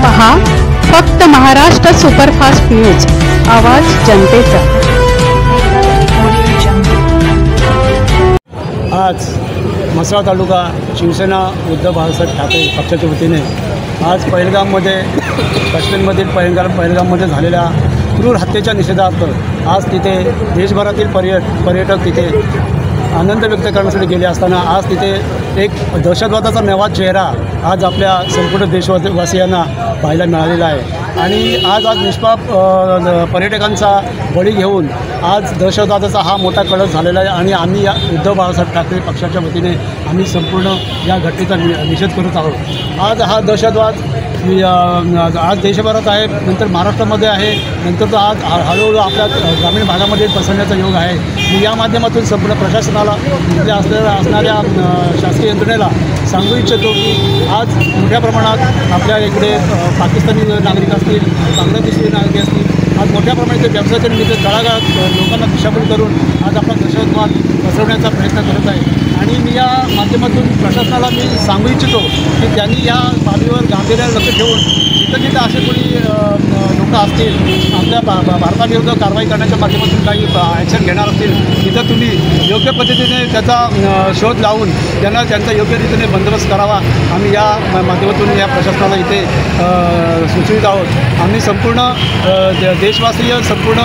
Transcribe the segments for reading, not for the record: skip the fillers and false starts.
पहा फक्त Maharashtra superfast news, आवाज जनतेचा। आज म्हसळा तालुका शिवसेना उद्धव बाळासाहेब ठाकरे पक्षाच्या वतीने आज पहलगाममध्ये काश्मीरमधील पहलगाममध्ये झालेल्या क्रूर हत्येच्या निषेधार्थ आज तिथे देशभरातील पर्यटक तिथे आनंद व्यक्त करण्यासाठी गेले असताना आज तिथे एक दहशतवादाचा नवा चेहरा आज आपल्या संपूर्ण देशवासियांना पाहायला मिळालेला आहे। आणि आज निष्पाप पर्यटकांचा बळी घेऊन आज दहशतवादाचा हा मोठा कळस झालेला आहे। आणि आम्ही या उद्धव बाळासाहेब ठाकरे पक्षाच्या वतीने आम्ही संपूर्ण या घटनेचा निषेध करत आहोत। आज हा दहशतवाद आज देशभरात आहे, नंतर महाराष्ट्रामध्ये आहे, नंतर तो आज हळूहळू आपल्या ग्रामीण भागामध्ये पसरण्याचा योग आहे। मी या माध्यमातून संपूर्ण प्रशासनाला तिथे असणाऱ्या शासकीय यंत्रणेला सांगू इच्छितो की आज मोठ्या प्रमाणात आपल्या इकडे पाकिस्तानी नागरिक असतील, बांगलादेशी नागरिक असतील, आज मोठ्या प्रमाणात व्यवसायाच्या निमित्त तळागाळात लोकांना दिशाभूल करून आज आपला दहशतवाद पसरवण्याचा प्रयत्न करत आहे। आणि मी या माध्यमातून प्रशासनाला मी सांगू इच्छितो की त्यांनी या बाबीवर गांभीर्याने लक्ष ठेवून जिथं असे कोणी लोक असतील आपल्या भारताविरुद्ध कारवाई करण्याच्या माध्यमातून काही ॲक्शन घेणार असतील तिथं तुम्ही योग्य पद्धतीने त्याचा शोध लावून त्यांचा योग्य रीतीने बंदोबस्त करावा। आम्ही या माध्यमातून या प्रशासनाला इथे सुचवित आहोत। आम्ही संपूर्ण देशवासीय संपूर्ण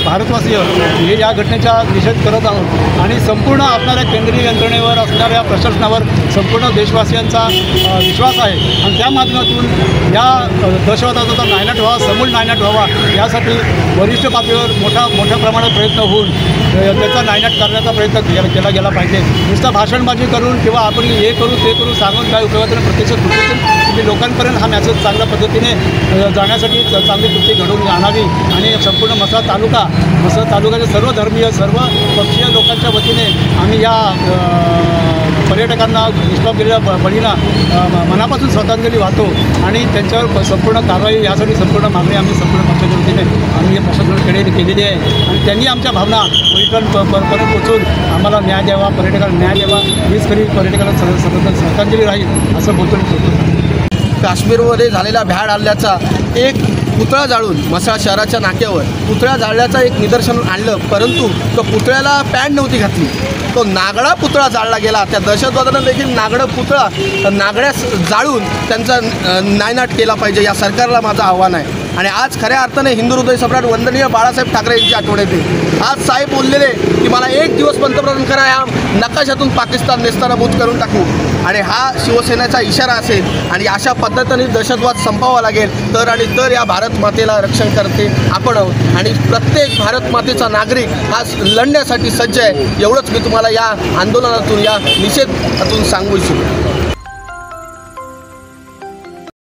भारतवासीय हे या घटनेचा निषेध करत आहोत आणि संपूर्ण असणाऱ्या केंद्रीय यंत्रणेवर असणाऱ्या प्रशासनावर संपूर्ण देशवासियांचा विश्वास आहे। आणि त्या माध्यमातून या दहशतवादाचा नायनाट व्हावा, समूळ नायनाट व्हावा यासाठी वरिष्ठ पातळीवर मोठ्या प्रमाणात प्रयत्न होऊन त्याचा नायनाट करण्याचा प्रयत्न केला गेला पाहिजे। नुसता भाषणबाजी करून किंवा आपण हे करू ते करू सांगून काय उपयोगाचं प्रत्यक्ष कृतीतून तुम्ही लोकांपर्यंत हा मॅसेज चांगल्या पद्धतीने जाण्यासाठी चांगली कृती घडवून आणावी। आणि संपूर्ण म्हसळा तालुक्याचे सर्व धर्मीय सर्व पक्षीय लोकांच्या वतीने आम्ही या पर्यटकांना निष्पाप केलेल्या बळींना मनापासून श्रद्धांजली वाहतो आणि त्यांच्यावर संपूर्ण कारवाई यासाठी संपूर्ण मागणी आम्ही संपूर्ण पक्षाच्या वतीने आम्ही या प्रशासनाकडे केलेली आहे। आणि त्यांनी आमच्या भावना पर्यटकांपर्यंत पोचून आम्हाला न्याय द्यावा, पर्यटकांना न्याय द्यावा हीच खरी पर्यटकांना श्रद्धांजली राहील असं बोलतो। काश्मीरमध्ये झालेल्या भ्याड हल्ल्याचा एक पुतळा जाळून म्हसळा शहराच्या नाक्यावर पुतळा जाळल्याचा एक निदर्शन आणलं, परंतु तो पुतळ्याला पॅड नव्हती घातली, तो नागडा पुतळा जाळला गेला। त्या दहशतवादानं देखील नागड्यास जाळून त्यांचा नायनाट केला पाहिजे या सरकारला माझं आव्हान आहे। आणि आज खऱ्या अर्थाने हिंदू हृदय सम्राट वंदनीय बाळासाहेब ठाकरे यांची आठवण येते। आज साहेब बोललेले की मला एक दिवस पंतप्रधान करा, या नकाशातून पाकिस्तान नेस्तनाबूत करून टाकू। आणि हा शिवसेनेचा इशारा असेल आणि अशा पद्धतीने दहशतवाद संपवावा लागेल तर या भारत मातेला रक्षण करते आपण आहोत। आणि प्रत्येक भारत मातेचा नागरिक आज लढण्यासाठी सज्ज आहे, एवढंच मी तुम्हाला या आंदोलनातून या निषेधातून सांगू इच्छितो।